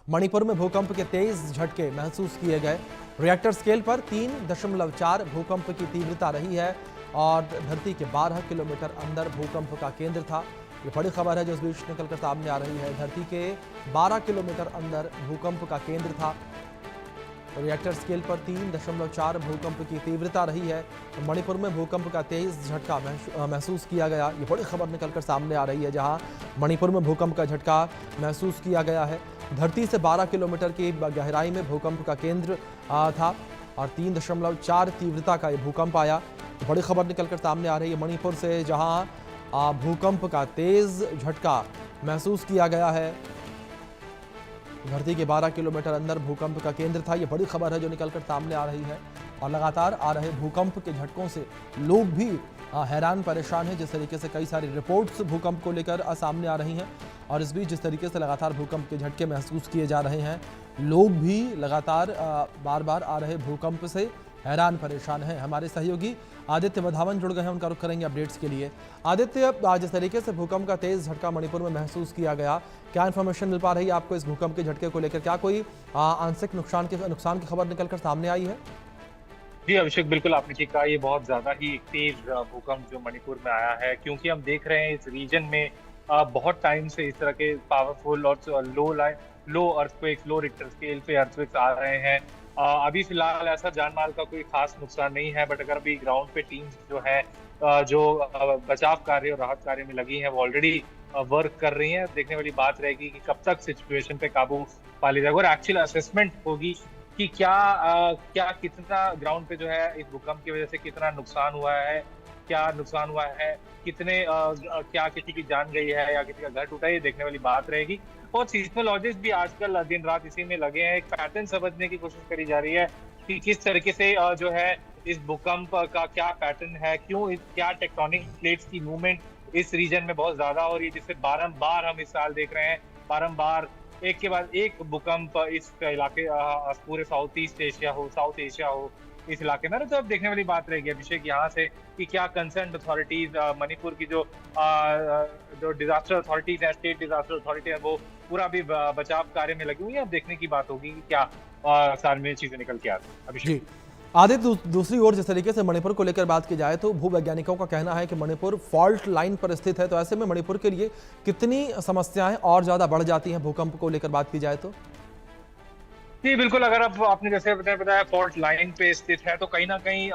मणिपुर में भूकंप के तेज झटके महसूस किए गए। रिएक्टर स्केल पर 3.4 भूकंप की तीव्रता रही है और धरती के 12 किलोमीटर अंदर भूकंप का केंद्र था। ये बड़ी खबर है जो इस बीच निकलकर सामने आ रही है। धरती के 12 किलोमीटर अंदर भूकंप का केंद्र था। रिएक्टर स्केल पर 3.4 भूकंप की तीव्रता रही है। मणिपुर में भूकंप का तेज झटका महसूस किया गया। ये बड़ी खबर निकलकर सामने आ रही है जहां मणिपुर में भूकंप का झटका महसूस किया गया है। धरती से 12 किलोमीटर की गहराई में भूकंप का केंद्र था और 3.4 तीव्रता का ये भूकंप आया। बड़ी खबर निकलकर सामने आ रही है मणिपुर से जहां भूकंप का तेज झटका महसूस किया गया है। धरती के 12 किलोमीटर अंदर भूकंप का केंद्र था। ये बड़ी खबर है जो निकलकर सामने आ रही है और लगातार आ रहे भूकंप के झटकों से लोग भी हैरान परेशान हैं। जिस तरीके से कई सारी रिपोर्ट्स भूकंप को लेकर सामने आ रही हैं और इस बीच जिस तरीके से लगातार भूकंप के झटके महसूस किए जा रहे हैं, लोग भी लगातार बार बार आ रहे भूकंप से हैरान परेशान हैं। हमारे सहयोगी आदित्य वधावन जुड़ गए हैं, उनका रुख करेंगे अपडेट्स के लिए। आदित्य, जिस तरीके से भूकंप का तेज झटका मणिपुर में महसूस किया गया, क्या इंफॉर्मेशन मिल पा रही है आपको इस भूकंप के झटके को लेकर? क्या कोई आंशिक नुकसान की खबर निकलकर सामने आई है? जी अभिषेक, बिल्कुल आपने ठीक कहा। ये बहुत ज्यादा ही तेज भूकंप जो मणिपुर में आया है, क्योंकि हम देख रहे हैं इस रीजन में बहुत टाइम से इस तरह के पावरफुल और लो अर्थक्वेक्स, लो रिक्टर स्केल पे अर्थक्वेक्स आ रहे हैं। अभी फिलहाल ऐसा जान माल का कोई खास नुकसान नहीं है, बट अगर अभी ग्राउंड पे टीम्स जो है जो बचाव कार्य और राहत कार्य में लगी हैं, वो ऑलरेडी वर्क कर रही हैं। देखने वाली बात रहेगी कि कब तक सिचुएशन पे काबू पा लिया जाएगा और एक्चुअल असेसमेंट होगी कि क्या कितना ग्राउंड पे जो है इस भूकंप की वजह से कितना नुकसान हुआ है, कितने क्या किसी की जान गई है या किसी का घर टूटा है, ये देखने वाली बात रहेगी। और सीस्मोलॉजिस्ट भी आजकल दिन रात इसी में लगे हैं। एक पैटर्न समझने की कोशिश करी जा रही है कि किस तरीके से जो है इस भूकंप का क्या पैटर्न है, क्या टेक्टोनिक प्लेट्स की मूवमेंट इस रीजन में बहुत ज्यादा हो रही है, जिससे बारंबार हम इस साल देख रहे हैं, बारंबार एक के बाद एक भूकंप इस इलाके पूरे साउथ एशिया हो इस इलाके में। तो अब देखने वाली बात रहेगी अभिषेक यहाँ से कि क्या कंसर्न अथॉरिटीज, मणिपुर की जो डिजास्टर अथॉरिटीज है, स्टेट डिजास्टर अथॉरिटी है, वो पूरा भी बचाव कार्य में लगी हुई है। अब देखने की बात होगी कि क्या साल में चीजें निकल के आती है अभिषेक। आदित्य, दूसरी ओर जिस तरीके से मणिपुर को लेकर बात की जाए तो भूवैज्ञानिकों का कहना है कि मणिपुर फॉल्ट लाइन पर स्थित है। तो ऐसे में मणिपुर के लिए कितनी समस्याएं और ज्यादा बढ़ जाती हैं भूकंप को लेकर बात की जाए तो? जी बिल्कुल, अगर आपने जैसे बताया फॉल्ट लाइन पे स्थित है, तो कहीं ना कहीं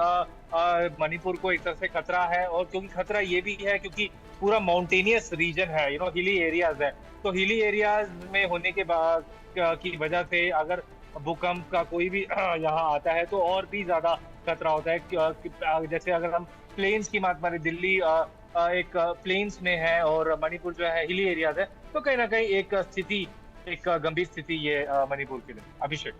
मणिपुर को एक तरह से खतरा है। और क्योंकि खतरा ये भी है क्योंकि पूरा माउंटेनियस रीजन है, हिली एरियाज है। तो हिली एरियाज में होने के बाद की वजह से अगर भूकंप का कोई भी यहाँ आता है तो और भी ज्यादा खतरा होता है। जैसे अगर हम प्लेन्स की बात करें, दिल्ली एक प्लेन्स में है और मणिपुर जो है हिली एरियाज है, तो कहीं ना कहीं एक गंभीर स्थिति ये मणिपुर के लिए अभिषेक।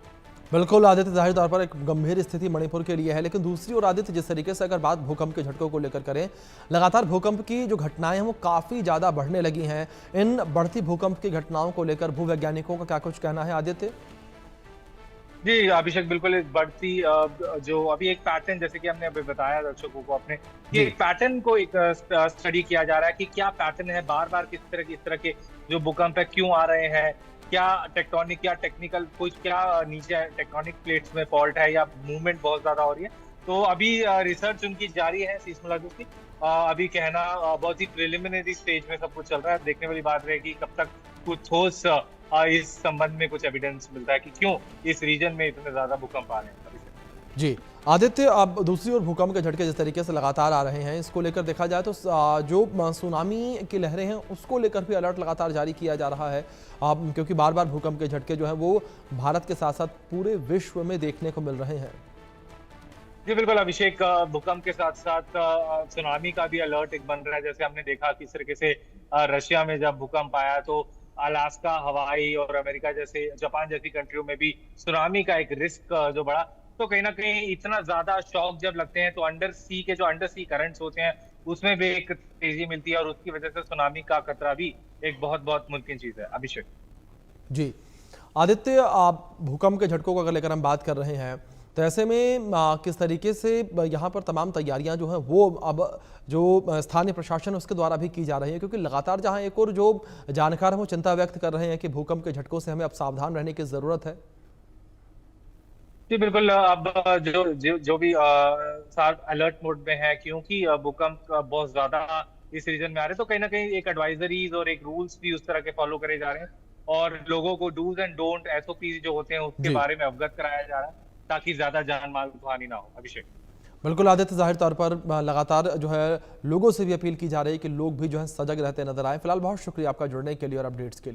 बिल्कुल आदित्य, जाहिर तौर पर एक गंभीर स्थिति मणिपुर के लिए है। लेकिन दूसरी ओर आदित्य, जिस तरीके से अगर बात भूकंप के झटकों को लेकर करें, लगातार भूकंप की जो घटनाएं हैं वो काफी ज्यादा बढ़ने लगी हैं। इन बढ़ती भूकंप की घटनाओं को लेकर भूवैज्ञानिकों का क्या कुछ कहना है आदित्य? जी अभिषेक, बिल्कुल एक बढ़ती जो अभी एक पैटर्न, जैसे कि हमने अभी बताया दर्शकों को अपने, ये एक पैटर्न को एक स्टडी किया जा रहा है कि क्या पैटर्न है, बार बार किस तरह के जो भूकंप है क्यों आ रहे हैं, क्या टेक्टोनिक या टेक्निकल कुछ क्या नीचे टेक्टोनिक प्लेट्स में फॉल्ट है या मूवमेंट बहुत ज्यादा हो रही है। तो अभी रिसर्च उनकी जारी है सीस्मोलॉजिस्ट की। अभी कहना बहुत ही प्रिलिमिनरी स्टेज में सब कुछ चल रहा है। देखने वाली बात रहेगी कब तक कुछ ठोस इस संबंध में कुछ एविडेंस मिलता है कि क्यों इस रीजन में इतने ज्यादा भूकंप आ रहे हैं। जी आदित्य, अब दूसरी ओर भूकंप के झटके जिस तरीके से लगातार आ रहे हैं, इसको लेकर देखा जाए तो जो सुनामी की लहरें हैं उसको लेकर भी अलर्ट लगातार जारी किया जा रहा है, क्योंकि बार बार भूकंप के झटके जो हैं वो भारत के साथ साथ पूरे विश्व में देखने को मिल रहे हैं। जी बिल्कुल अभिषेक, भूकंप के साथ साथ सुनामी का भी अलर्ट एक बन रहा है। जैसे हमने देखा किस तरीके से रशिया में जब भूकंप आया तो अलास्का, हवाई और अमेरिका जैसे, जापान जैसी कंट्रियों में भी सुनामी का एक रिस्क जो बढ़ा। तो कहीं ना कहीं इतना ज्यादा शॉक जब लगते हैं तो अंडर सी करंट्स होते हैं उसमें भी एक तेजी मिलती है और उसकी वजह से सुनामी का खतरा भी एक बहुत बहुत मुमकिन चीज है अभिषेक। जी आदित्य, भूकंप के झटकों को अगर लेकर हम बात कर रहे हैं तो ऐसे में किस तरीके से यहाँ पर तमाम तैयारियां जो हैं वो अब जो स्थानीय प्रशासन है उसके द्वारा भी की जा रही है, क्योंकि लगातार जहां एक और जो जानकार हैं वो चिंता व्यक्त कर रहे हैं कि भूकंप के झटकों से हमें अब सावधान रहने की जरूरत है। जी बिल्कुल। अब जो भी सार्क अलर्ट मोड में है, क्योंकि भूकंप बहुत ज्यादा इस रीजन में आ रहे हैं, तो कहीं ना कहीं एक एडवाइजरीज और एक रूल्स भी उस तरह के फॉलो करे जा रहे हैं और लोगों को डूज एंड डोंट एसओपी जो होते हैं उसके जी बारे में अवगत कराया जा रहा है ताकि ज्यादा जान माल को हानि ना हो। अभिषेक। बिल्कुल आदित्य, जाहिर तौर पर लगातार जो है लोगों से भी अपील की जा रही है कि लोग भी जो है सजग रहते नजर आए। फिलहाल बहुत शुक्रिया आपका जुड़ने के लिए और अपडेट्स के लिए।